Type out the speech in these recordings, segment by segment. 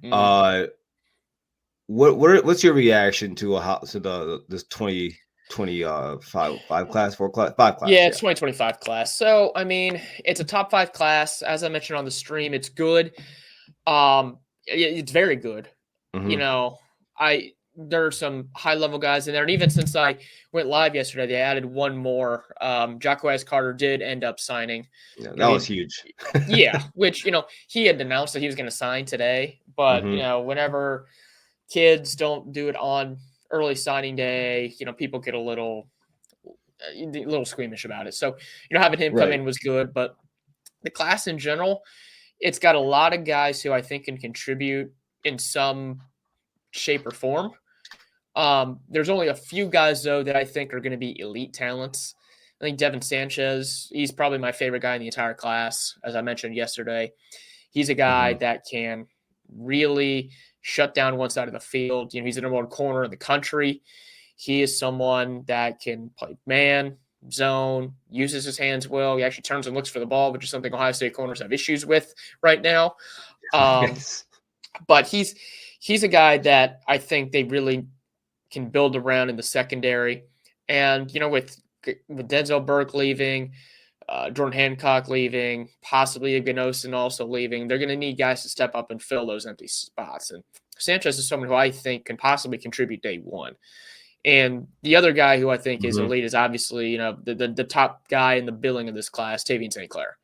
Mhm. Uh, what's your reaction to this 2025 class, five class? Yeah, Yeah. it's 2025 class. So, I mean, it's a top 5 class. As I mentioned on the stream, it's good. It's very good. You Hmm. know, I there are some high level guys in there, and even since I went live yesterday, they added one more. Jocko Carter did end up signing. Yeah, You know, that was he huge. yeah, which he had announced that he was going to sign today, but Hmm. whenever kids don't do it on early signing day, people get a little squeamish about it. So, having him come Right. in was good, but the class in general, it's got a lot of guys who I think can contribute in some shape or form. There's only a few guys though that I think are going to be elite talents. I think Devin Sanchez, he's probably my favorite guy in the entire class. As I mentioned yesterday, he's a guy Hmm. that can really shut down one side of the field. He's the number one corner in the country. He is someone that can play man, zone, uses his hands well. He actually turns and looks for the ball, which is something Ohio State corners have issues with right now. Um, Yes. but he's a guy that I think they really can build around in the secondary. And with Denzel Burke leaving, Jordan Hancock leaving, possibly Ganosin also leaving, they're going to need guys to step up and fill those empty spots. And Sanchez is someone who I think can possibly contribute day one. And the other guy who I think is Hmm. elite is obviously, the top guy in the billing of this class, Tavian St. Clair.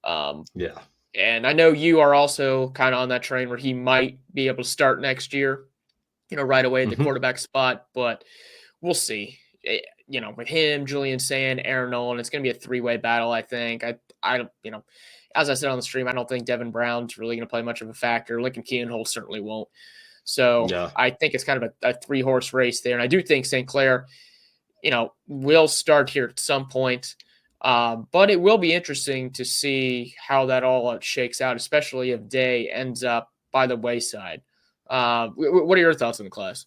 Um, Yeah. and I know you are also kind of on that train where he might be able to start next year, right away at the Hmm. quarterback spot, but we'll see. With him, Julian Sand, Aaron Nolan, it's going to be a three-way battle. I think. I don't. As I said on the stream, I don't think Devin Brown's really going to play much of a factor. Lincoln Keenanhold certainly won't. So Yeah. I think it's kind of a three-horse race there, and I do think St. Clair, will start here at some point. But it will be interesting to see how that all shakes out, especially if Day ends up by the wayside. What are your thoughts on the class?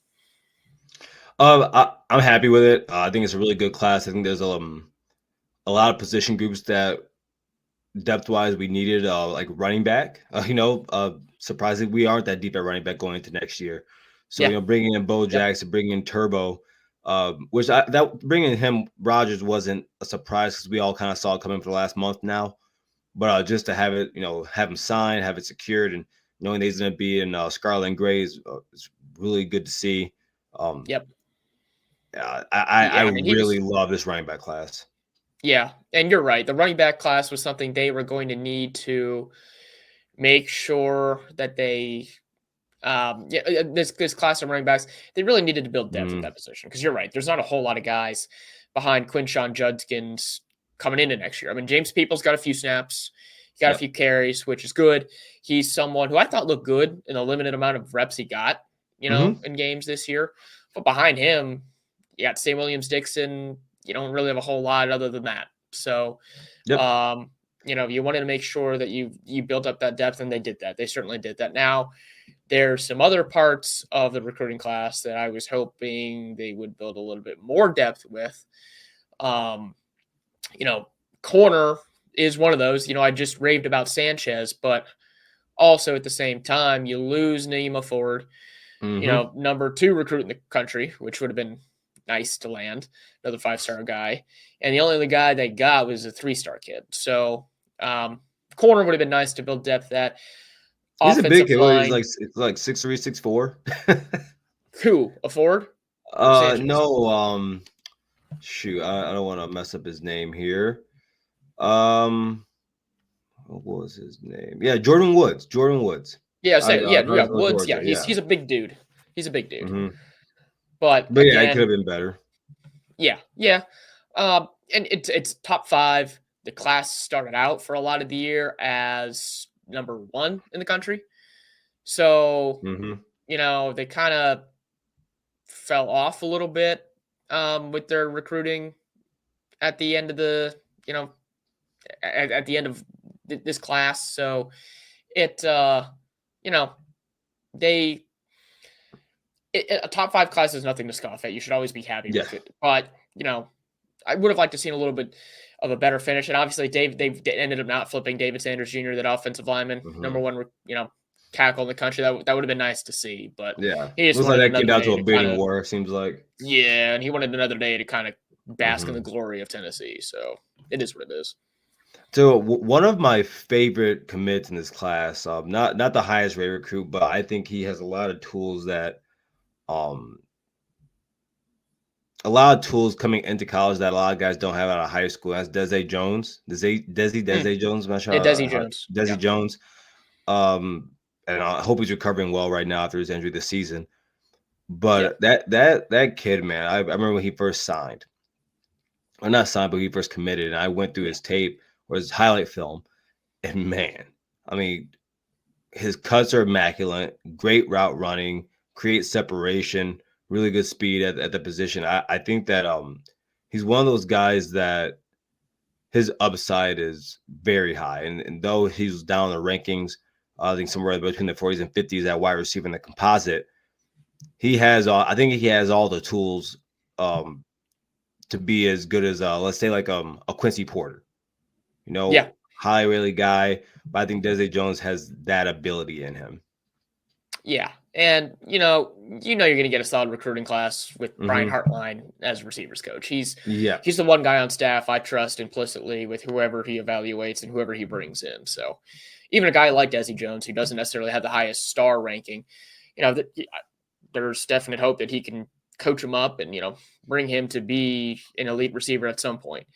I'm happy with it. I think it's a really good class. I think there's a lot of position groups that depth wise we needed, like running back. Surprisingly, we aren't that deep at running back going into next year. So Yeah. bringing in Bo Yep. Jackson, bringing in Turbo, that bringing him Rogers wasn't a surprise because we all kind of saw it coming for the last month now. But just to have it, have him signed, have it secured, and knowing that he's going to be in Scarlet and Gray is really good to see. Um, Yep. I Yeah. I mean, he really was. love this running back class. Yeah, and you're right. The running back class was something they were going to need to make sure that they. This class of running backs, they really needed to build depth at Mm, that position because you're right. There's not a whole lot of guys behind Quinshawn Judkins coming into next year. I mean, James Peoples got a few snaps, he got a yep. few carries, which is good. He's someone who I thought looked good in the limited amount of reps he got, Hmm. in games this year. But behind him, you got Sam Williams Dixon. You don't really have a whole lot other than that. So, Yep. you wanted to make sure that you built up that depth, and they did that. They certainly did that. Now, there's some other parts of the recruiting class that I was hoping they would build a little bit more depth with. Um, you know, Corner is one of those. I just raved about Sanchez, but also at the same time, you lose Naima Ford, Hmm. number 2 recruit in the country, which would have been nice to land, another 5-star guy. And the only other guy they got was a 3-star kid. So, corner would have been nice to build depth at. He's a big Offensive kid. What, he's line, like 6'3", 6'4". who? A Ford or Sanchez? No. Shoot, I don't want to mess up his name here. Um, what was his name? Yeah, Jordan Woods. Jordan Woods. Yeah, I yeah. of Woods, Georgia. yeah, he's Yeah. he's a big dude. He's a big dude. Hmm. But But yeah, it could have again, been better. yeah, yeah. And it's top 5. The class started out for a lot of the year as number 1 in the country. So, Hmm. they kind of fell off a little bit with their recruiting at the end of you know, at the end of this class. So it, you know, they a top 5 class is nothing to scoff at. You should always be happy Yeah. with it. But I would have liked to seen a little bit of a better finish. And obviously, they ended up not flipping David Sanders Jr., that offensive lineman, number Hmm. 1, tackle in the country. That would have been nice to see, but Yeah. he just Looks like wanted that came another down day to a to kind bidding of war, seems like. yeah, and he wanted another day to kind of bask in the Mhm. glory of Tennessee. So it is what it is. So one of my favorite commits in this class, not the highest rate recruit, but I think he has um a lot of tools coming into college that a lot of guys don't have out of high school. That's Desi Jones, Mm. Desi Jones. I'm not sure Yeah, Desi Jones. Desi Yeah, Jones. Um, and I hope he's recovering well right now after his injury this season. yeah, But that kid, man, I remember when he first signed, or not signed, but he first committed, and I went through yeah, his tape or his highlight film, and man, I mean, his cuts are immaculate, great route running, create separation, really good speed at the position. I think that he's one of those guys that his upside is very high. And though he's down in the rankings, I think somewhere between the 40s and 50s at wide receiver in the composite, he has I think he has all the tools um to be as good as let's say like a Quincy Porter. You yeah. know, high really guy, but I think Desi Jones has that ability in him. Yeah, and you're going to get a solid recruiting class with Brian Hmm. Hartline as receivers coach. Yeah. He's the one guy on staff I trust implicitly with whoever he evaluates and whoever he brings in. So even a guy like Desi Jones, who doesn't necessarily have the highest star ranking, there's definite hope that he can coach him up and bring him to be an elite receiver at some point.